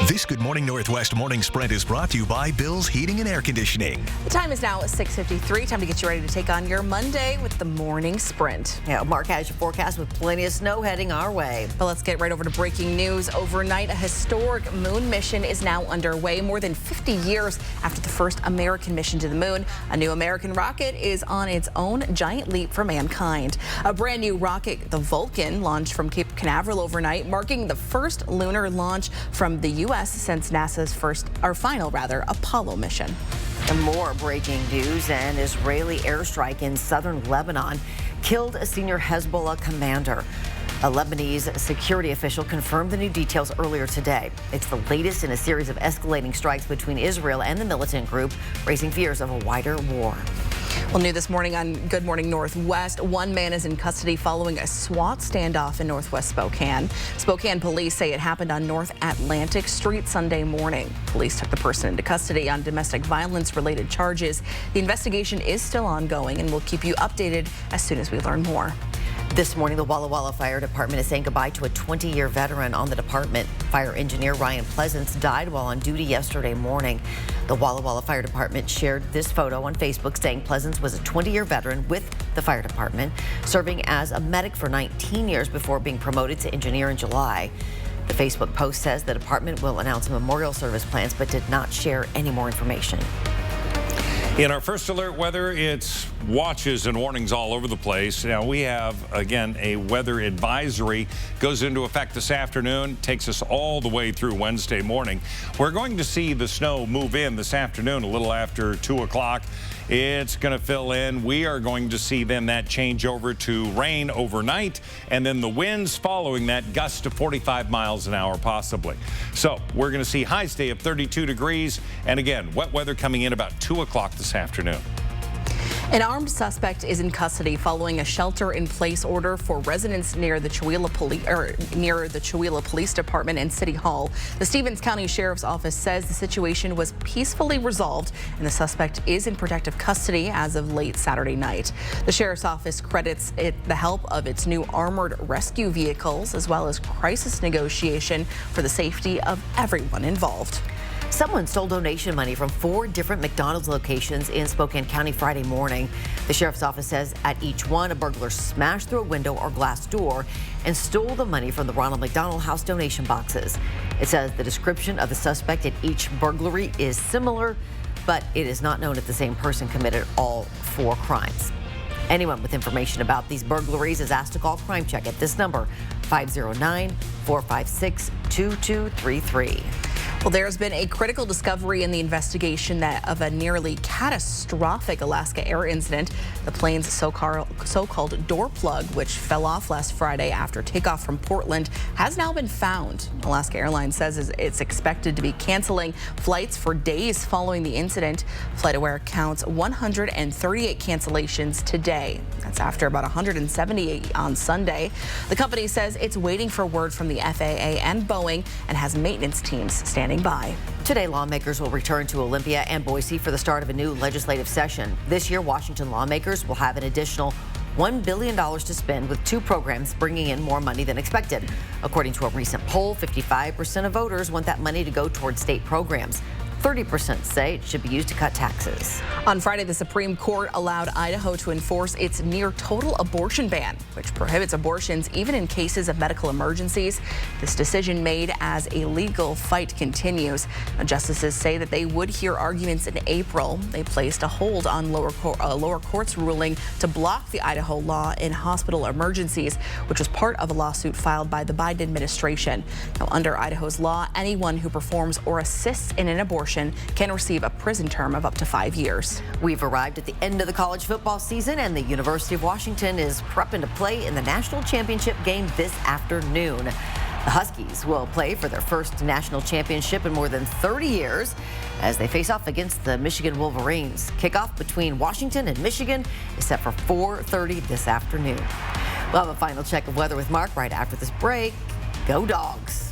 This Good Morning Northwest morning sprint is brought to you by Bill's Heating and Air Conditioning. The time is now 6:53. Time to get you ready to take on your Monday with the morning sprint. Yeah, Mark has your forecast with plenty of snow heading our way. But let's get right over to breaking news. Overnight, a historic moon mission is now underway more than 50 years after the first American mission to the moon. A new American rocket is on its own giant leap for mankind. A brand new rocket, the Vulcan, launched from Cape Canaveral overnight, marking the first lunar launch from the U.S. since NASA's final Apollo mission. And more breaking news. An Israeli airstrike in southern Lebanon killed a senior Hezbollah commander. A Lebanese security official confirmed the new details earlier today. It's the latest in a series of escalating strikes between Israel and the militant group, raising fears of a wider war. Well, new this morning on Good Morning Northwest, one man is in custody following a SWAT standoff in Northwest Spokane. Spokane police say it happened on North Atlantic Street Sunday morning. Police took the person into custody on domestic violence-related charges. The investigation is still ongoing, and we'll keep you updated as soon as we learn more. This morning, the Walla Walla Fire Department is saying goodbye to a 20-year veteran on the department. Fire engineer Ryan Pleasance died while on duty yesterday morning. The Walla Walla Fire Department shared this photo on Facebook saying Pleasance was a 20-year veteran with the fire department, serving as a medic for 19 years before being promoted to engineer in July. The Facebook post says the department will announce memorial service plans, but did not share any more information. In our first alert weather, it's watches and warnings all over the place. Now we have, again, a weather advisory goes into effect this afternoon, takes us all the way through Wednesday morning. We're going to see the snow move in this afternoon a little after 2 o'clock. It's going to fill in. We are going to see then that change over to rain overnight, and then the winds following that gust to 45 miles an hour possibly. So we're going to see highs today of 32 degrees, and again, wet weather coming in about 2 o'clock this afternoon. An armed suspect is in custody following a shelter-in-place order for residents near the Chewelah Police Department and City Hall. The Stevens County Sheriff's Office says the situation was peacefully resolved and the suspect is in protective custody as of late Saturday night. The Sheriff's Office credits the help of its new armored rescue vehicles as well as crisis negotiation for the safety of everyone involved. Someone stole donation money from 4 different McDonald's locations in Spokane County Friday morning. The Sheriff's Office says at each one, a burglar smashed through a window or glass door and stole the money from the Ronald McDonald House donation boxes. It says the description of the suspect at each burglary is similar, but it is not known if the same person committed all 4 crimes. Anyone with information about these burglaries is asked to call Crime Check at this number, 509-456-2233. Well, there's been a critical discovery in the investigation of a nearly catastrophic Alaska Air incident. The plane's so-called door plug, which fell off last Friday after takeoff from Portland, has now been found. Alaska Airlines says it's expected to be canceling flights for days following the incident. FlightAware counts 138 cancellations today. That's after about 178 on Sunday. The company says it's waiting for word from the FAA and Boeing and has maintenance teams standing by. Today, lawmakers will return to Olympia and Boise for the start of a new legislative session. This year, Washington lawmakers will have an additional $1 billion to spend, with 2 programs bringing in more money than expected. According to a recent poll, 55% of voters want that money to go towards state programs. 30% say it should be used to cut taxes. On Friday, the Supreme Court allowed Idaho to enforce its near-total abortion ban, which prohibits abortions even in cases of medical emergencies. This decision made as a legal fight continues. Justices say that they would hear arguments in April. They placed a hold on lower court's ruling to block the Idaho law in hospital emergencies, which was part of a lawsuit filed by the Biden administration. Now, under Idaho's law, anyone who performs or assists in an abortion can receive a prison term of up to 5 years. We've arrived at the end of the college football season, and the University of Washington is prepping to play in the national championship game this afternoon. The Huskies will play for their first national championship in more than 30 years as they face off against the Michigan Wolverines. Kickoff between Washington and Michigan is set for 4:30 this afternoon. We'll have a final check of weather with Mark right after this break. Go Dogs!